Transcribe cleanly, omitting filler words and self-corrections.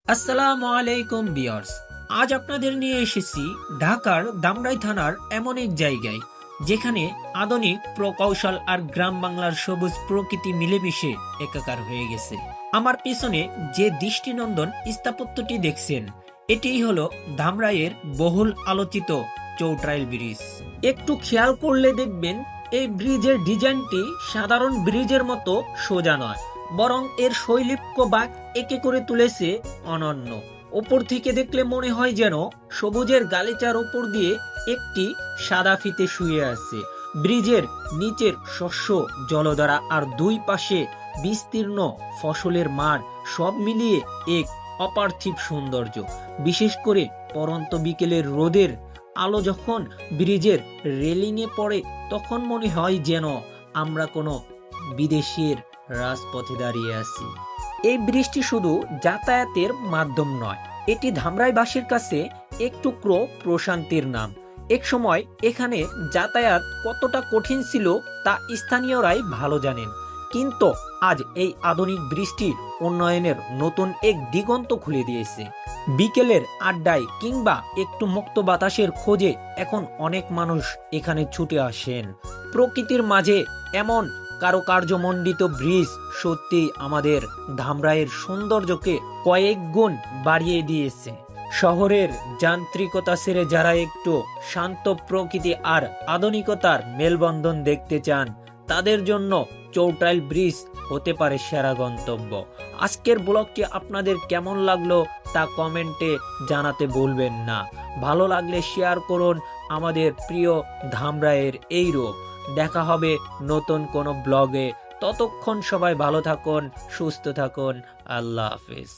আসসালামু আলাইকুম ভিউয়ার্স। আজ আপনাদের নিয়ে এসেছি ঢাকার ধামরাই থানার এমন এক জায়গায় যেখানে আধুনিক প্রকৌশল আর গ্রাম বাংলার সবুজ প্রকৃতি মিলেমিশে একাকার হয়ে গেছে। আমার পিছনে যে দৃষ্টিনন্দন স্থাপত্যটি দেখছেন, এটিই হলো ধামরাইয়ের বহুল আলোচিত চৌটাইল ব্রিজ। একটু খেয়াল করলে দেখবেন এই ব্রিজের ডিজাইনটি সাধারণ ব্রিজের মতো সোজা নয়, বরং এর শৈল্পিক বাঁক একে করে তুলেছে অনন্য। ওপর থেকে দেখলে মনে হয় যেন সবুজের গালিচার ওপর দিয়ে একটি সাদা ফিতে শুয়ে আছে। ব্রিজের নিচের শস্য জলধারা আর দুই পাশে বিস্তীর্ণ ফসলের মাঠ সব মিলিয়ে এক অপার্থিব সৌন্দর্য। বিশেষ করে পরন্ত বিকেলের রোদের আলো যখন ব্রিজের রেলিংয়ে পড়ে, তখন মনে হয় যেন আমরা কোনো বিদেশের রাজপথে দাঁড়িয়ে আছি। এই ব্রিজটি শুধু যাতায়াতের মাধ্যম নয়, এটি ধামরাইবাসীর কাছে এক টুকরো প্রশান্তির নাম। এক সময় এখানে যাতায়াত কতটা কঠিন ছিল তা স্থানীয়রাই ভালো জানেন, কিন্তু আজ এই আধুনিক ব্রিজটি উন্নয়নের নতুন এক দিগন্ত খুলে দিয়েছে। বিকেলের আড্ডায় কিংবা একটু মুক্ত বাতাসের খোঁজে এখন অনেক মানুষ এখানে ছুটে আসেন। প্রকৃতির মাঝে এমন কারুকার্যমণ্ডিত ব্রিজ সত্যি আমাদের ধামরাইয়ের সৌন্দর্যকে কয়েক গুণ বাড়িয়ে দিয়েছে। শহরের যান্ত্রিকতা ছেড়ে যারা একটু শান্ত প্রকৃতি আর আধুনিকতার মেলবন্ধন দেখতে চান, তাদের জন্য চৌটাইল ব্রিজ হতে পারে সেরা গন্তব্য। আজকের ব্লগটি আপনাদের কেমন লাগলো তা কমেন্টে জানাতে ভুলবেন না। ভালো লাগলে শেয়ার করুন আমাদের প্রিয় ধামরাইয়ের এই রূপ। দেখা হবে নতুন কোনো ব্লগে। ততক্ষণ সবাই ভালো থাকুন, সুস্থ থাকুন। আল্লাহ হাফেজ।